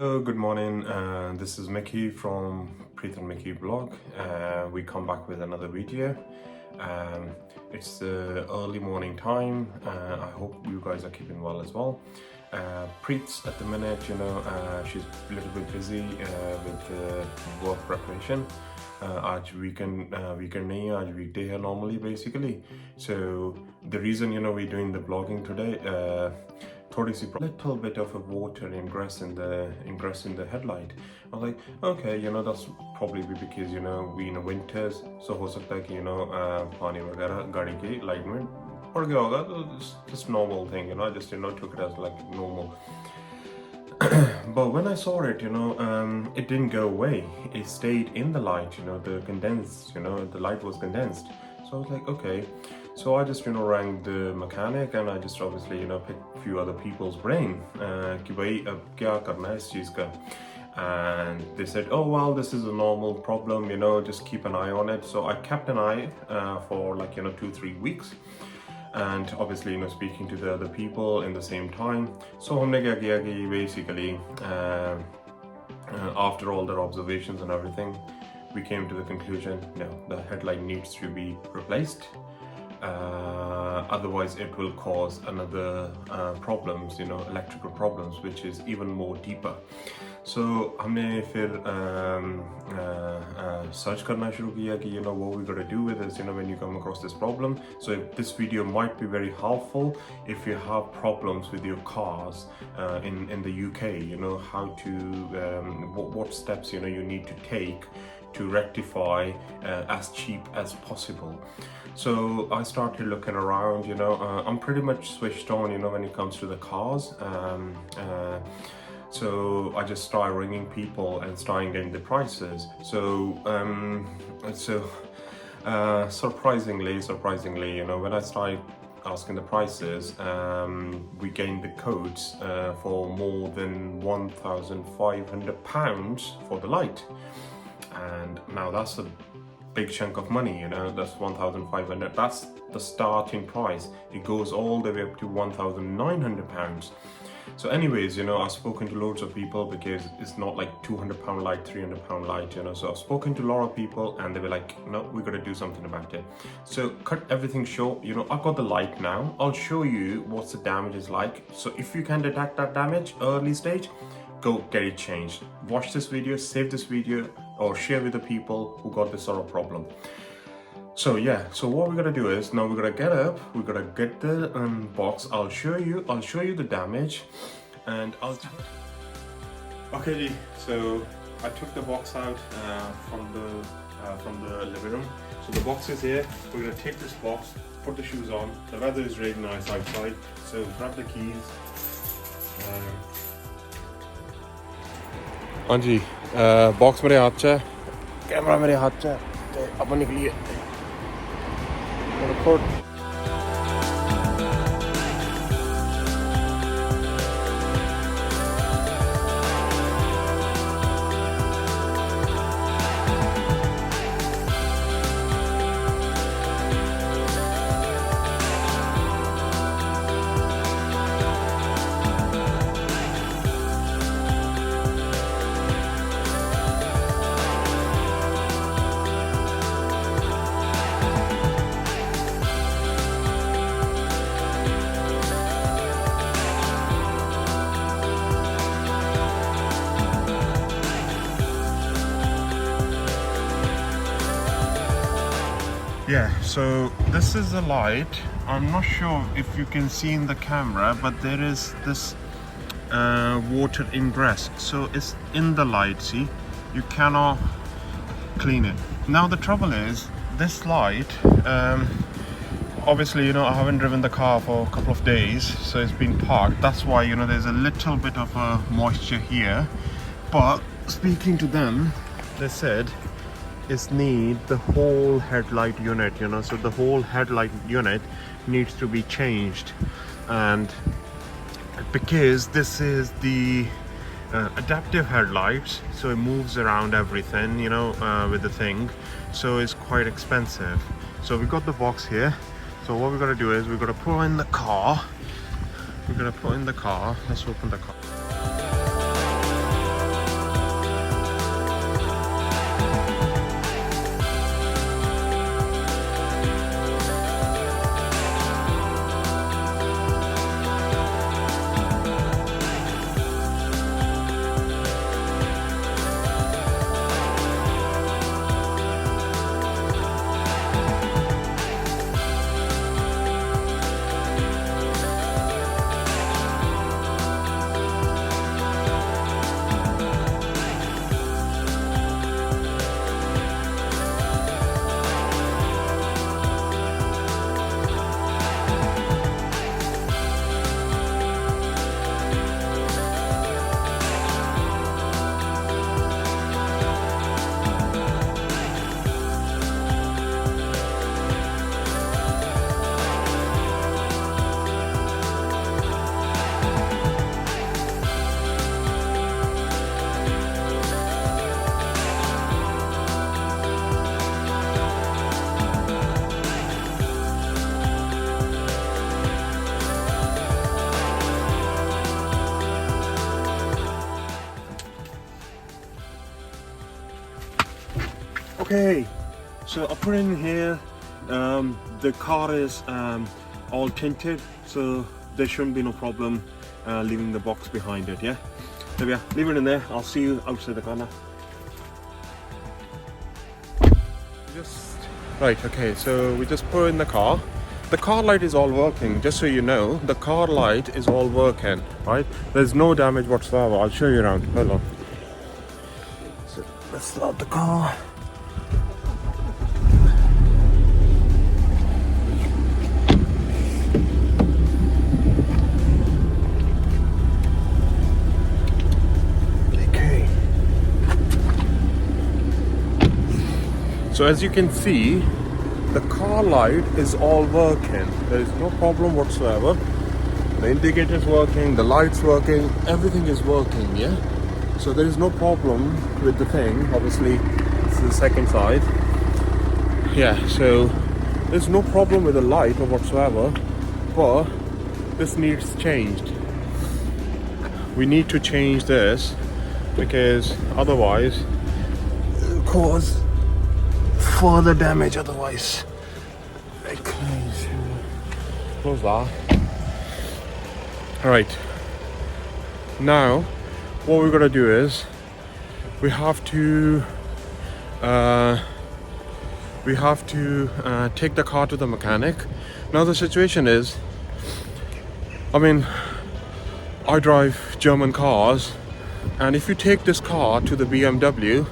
Hello, good morning. This is Mickey from Preet and Mickey blog. We come back with another video. It's the early morning time. I hope you guys are keeping well as well. Preet's at the minute, she's a little bit busy with work preparation. आज weekend नहीं है, आज weekday है normally basically. So the reason we're doing the blogging today, little bit of a water ingress in the headlight. I was like, okay, that's probably because we in the winters, so हो सकता है कि पानी वगैरह गाड़ी की light में पड़ गया होगा, तो just normal thing, I just took it as like normal. But when I saw it, it didn't go away. It stayed in the light, the light was condensed. So I was like, okay. So I just, rang the mechanic and I just obviously, picked a few other people's brain. कि भाई अब क्या करना है इस चीज़ का? And they said, oh, well, this is a normal problem, just keep an eye on it. So I kept an eye for like, 2-3 weeks. And obviously, speaking to the other people in the same time. So हमने क्या किया कि basically, after all their observations and everything, we came to the conclusion, no, the headlight needs to be replaced. Otherwise it will cause another problems, electrical problems, which is even more deeper. So हमने फिर search करना शुरू किया कि what we gotta do with this when you come across this problem. So this video might be very helpful if you have problems with your cars in the UK, how to what steps you need to take to rectify as cheap as possible. So I started looking around, I'm pretty much switched on, when it comes to the cars. So I just started ringing people and starting getting the prices. So surprisingly, when I started asking the prices, we gained the codes for more than £1,500 for the light. And now that's a big chunk of money, that's 1,500. That's the starting price. It goes all the way up to £1,900. So anyways, I've spoken to loads of people because it's not like £200 light, £300 light, So I've spoken to a lot of people and they were like, no, we got to do something about it. So cut everything short, I've got the light now. I'll show you what's the damage is like. So if you can detect that damage early stage, go get it changed. Watch this video, save this video, or share with the people who got this sort of problem. So yeah, so what we're gonna do is now we're gonna get up, we're gonna get the box. I'll show you the damage, and okay. So I took the box out from the living room. So the box is here. We're gonna take this box, put the shoes on. The weather is really nice outside, so grab the keys. हाँ जी, box मेरे हाथ च, camera मेरे हाथ च, तो अपन निकलिए। Yeah, so this is the light. I'm not sure if you can see in the camera, but there is this water ingress. So it's in the light, see? You cannot clean it. Now the trouble is, this light, obviously, I haven't driven the car for a couple of days, so it's been parked. That's why, there's a little bit of moisture here. But speaking to them, they said, is need the whole headlight unit, so the whole headlight unit needs to be changed. And because this is the adaptive headlights, so it moves around everything, with the thing, so it's quite expensive. So we got the box here. So what we're gonna do is we're gonna put in the car. Let's open the car. Okay, so I put in here, the car is all tinted, so there shouldn't be no problem leaving the box behind it, yeah? There we are, leave it in there, I'll see you outside the car now. Right, okay, so we just put in the car. The car light is all working, just so you know, the car light is all working, right? There's no damage whatsoever. I'll show you around, hold on. So let's start the car. Okay. So as you can see, the car light is all working. There is no problem whatsoever. The indicator is working, the lights working, everything is working, yeah? So there is no problem with the thing. Obviously, this is the second side. Yeah, so there's no problem with the light or whatsoever, but this needs changed. We need to change this because otherwise it'll cause further damage otherwise. Okay, so close that. Alright, now what we're gonna do is we have to take the car to the mechanic. Now the situation is, I mean, I drive German cars, and if you take this car to the BMW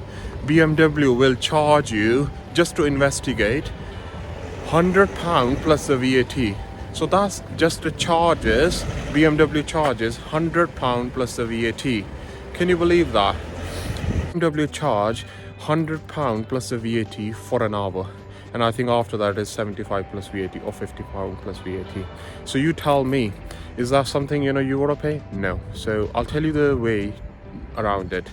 will charge you, just to investigate, £100 plus the VAT. So that's just the charges. BMW charges £100 plus the VAT. Can you believe that? BMW charge £100 plus the VAT for an hour, and I think after that is 75 plus VAT or £50 plus VAT. So you tell me, is that something you want to pay? No. So I'll tell you the way around it.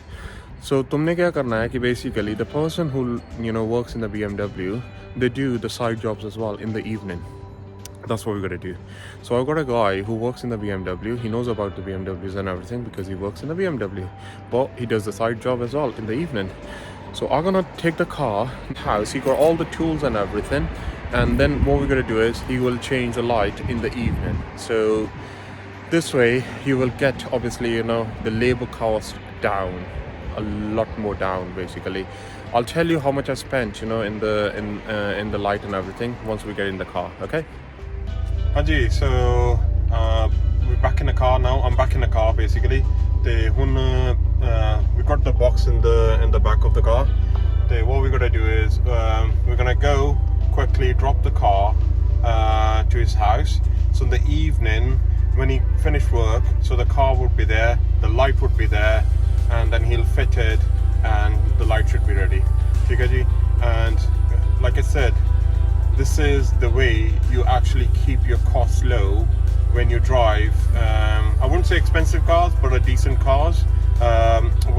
So तुमने क्या करना है कि basically the person who works in the BMW, they do the side jobs as well in the evening. That's what we're gonna do. So I've got a guy who works in the BMW. He knows about the BMWs and everything because he works in the BMW, but he does the side job as well in the evening. So I'm gonna take the car in the house. He got all the tools and everything, and then what we're gonna do is he will change the light in the evening. So this way you will get obviously the labor cost down. A lot more down basically. I'll tell you how much I spent in the light and everything once we get in the car, okay? Haji, so we're back in the car now. I'm back in the car basically. We got the box in the back of the car. What we're gonna do is we're gonna go quickly drop the car to his house. So in the evening when he finished work, so the car would be there, the light would be there, and then he'll fit it and the light should be ready. And like I said, this is the way you actually keep your costs low when you drive I wouldn't say expensive cars, but a decent cars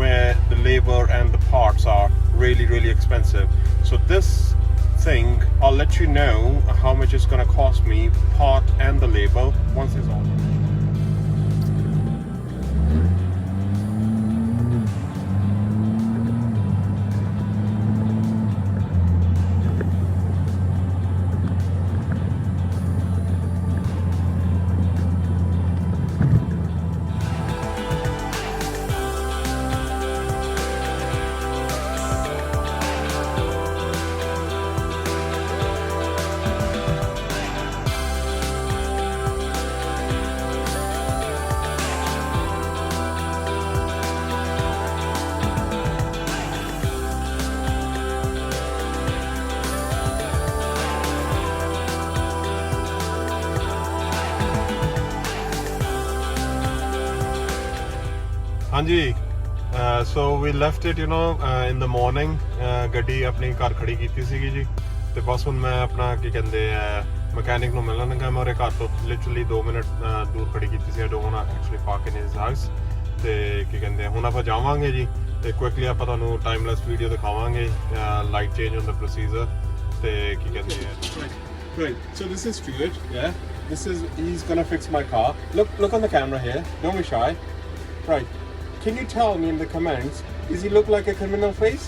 where the labor and the parts are really expensive. So this thing, I'll let you know how much it's going to cost me, part and the labor, once it's all. Hanji, so we left it in the morning. ਗੱਡੀ ਆਪਣੀ ਘਰ ਖੜੀ ਕੀਤੀ ਸੀਗੀ ਜੀ, ਤੇ ਬਸ ਹੁਣ ਮੈਂ ਆਪਣਾ ਕੀ ਕਹਿੰਦੇ ਆ ਮਕੈਨਿਕ ਨੂੰ ਮਿਲਣ ਲੱਗਾ। ਮੈਂ ਉਹਦੇ ਘਰ ਤੋਂ ਲਿਟਰਲੀ 2 ਮਿੰਟ ਦੂਰ ਖੜੀ ਕੀਤੀ ਸੀ। I don't want to actually park in his house। ਤੇ ਕੀ ਕਹਿੰਦੇ ਹੁਣ ਆਪਾਂ ਜਾਵਾਂਗੇ ਜੀ, ਤੇ ਕੁਇਕਲੀ ਆਪਾਂ ਤੁਹਾਨੂੰ ਟਾਈਮਲੈਸ ਵੀਡੀਓ ਦਿਖਾਵਾਂਗੇ, ਲਾਈਟ ਚੇਂਜ ਹੁੰਦਾ ਪ੍ਰੋਸੀਜਰ ਤੇ ਕੀ ਕਹਿੰਦੇ ਆ। Great, so this is Stuart, yeah, he's gonna fix my car. Look on the camera here, don't be shy. Right, can you tell me in the comments, does he look like a criminal face?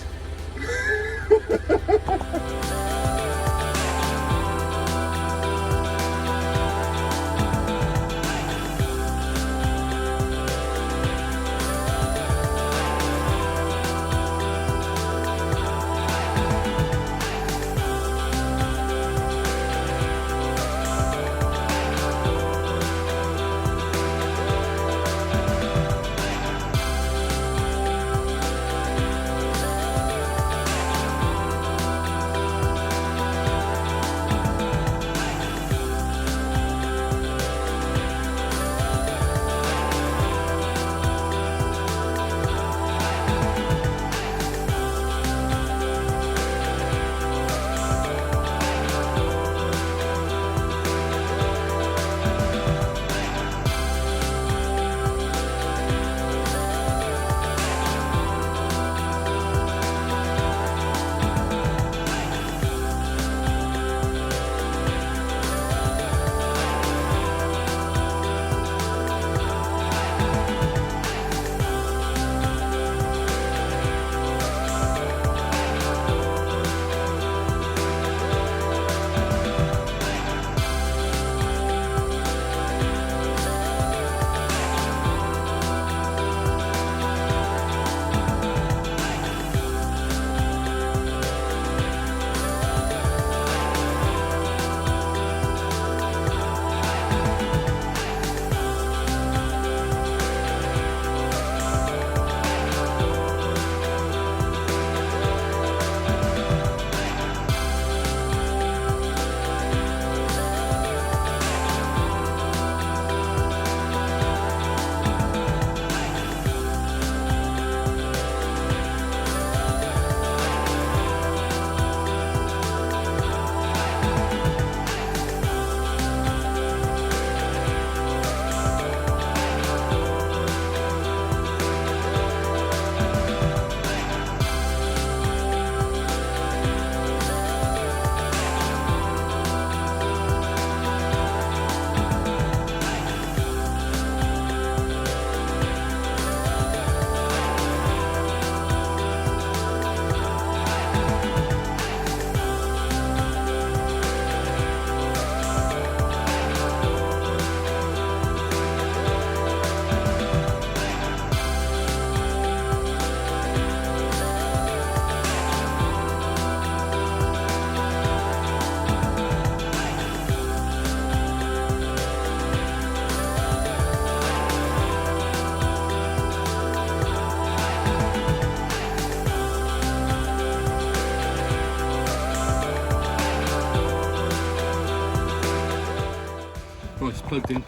Oh, it's plugged in.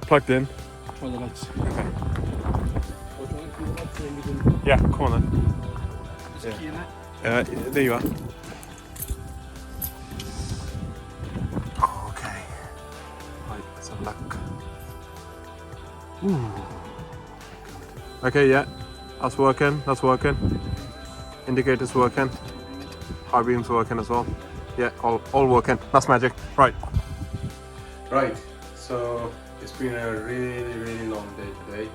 Plugged in? Try the lights. Okay. I'll try and keep the lights and then we can... Yeah, come on then. There's a key in that. There you are. Okay. Right, let's have a look. Ooh. Okay, yeah. That's working. That's working. Indicator's working. High beam's working as well. Yeah, all working. That's magic. Right. Right. So it's been a really long day today.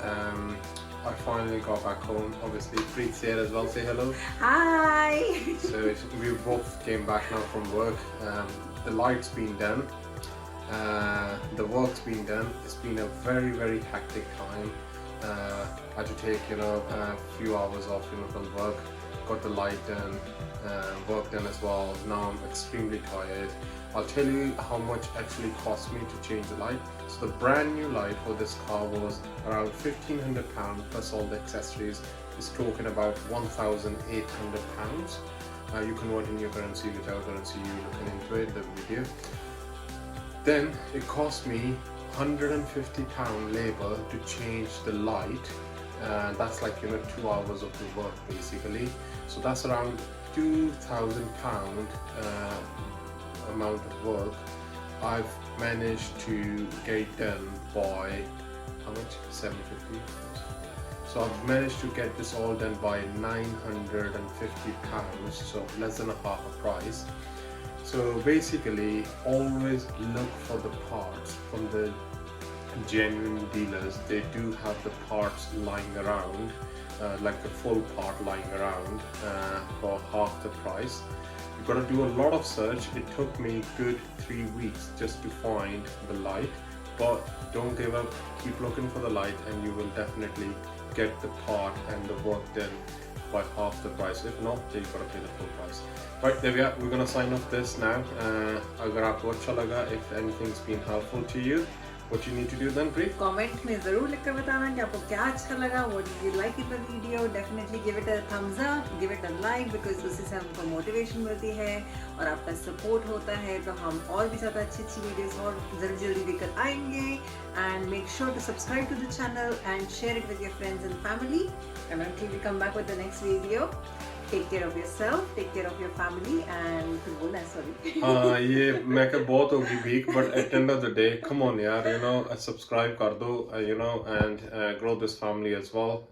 I finally got back home. Obviously, Preet's here as well. Say hello. Hi. So we both came back now from work. The light's been done. The work's been done. It's been a very hectic time. I had to take a few hours off from work. Got the light done, work done as well. Now I'm extremely tired. I'll tell you how much actually cost me to change the light. So the brand new light for this car was around £1,500 plus all the accessories. It's talking about £1,800. You convert in your currency, whichever currency you're looking into it, the video. Then it cost me £150 labour to change the light. That's like 2 hours of the work basically. So that's around £2,000 amount of work. I've managed to get it done by how much? 750. So I've managed to get this all done by £950, so less than a half a price. So basically, always look for the parts from the genuine dealers. They do have the parts lying around. like a full part lying around for half the price. You've got to do a lot of search. It took me good 3 weeks just to find the light, but don't give up, keep looking for the light and you will definitely get the part and the work done by half the price. If not, then you've got to pay the full price. Right, there we are. We're going to sign off this now. अगर आपको अच्छा लगा, if anything's been helpful to you, what you need to do then, Preet? Comment में ज़रूर लिखकर बताना कि आपको क्या अच्छा लगा. What did you like in the video? Definitely give it a thumbs up, give it a like, because उससे से हमको मोटिवेशन मिलती है और आपका सपोर्ट होता है तो हम और भी ज़्यादा अच्छी वीडियोस और जल्दी लेकर आएंगे. And make sure to subscribe to the channel and share it with your friends and family. And until we come back with the next video, take care of yourself, take care of your family, and कुछ बोलना है, sorry. ये मैं क्या बहुत होगी weak, but at the end of the day, come on यार, you know, subscribe कर दो, you know, and grow this family as well.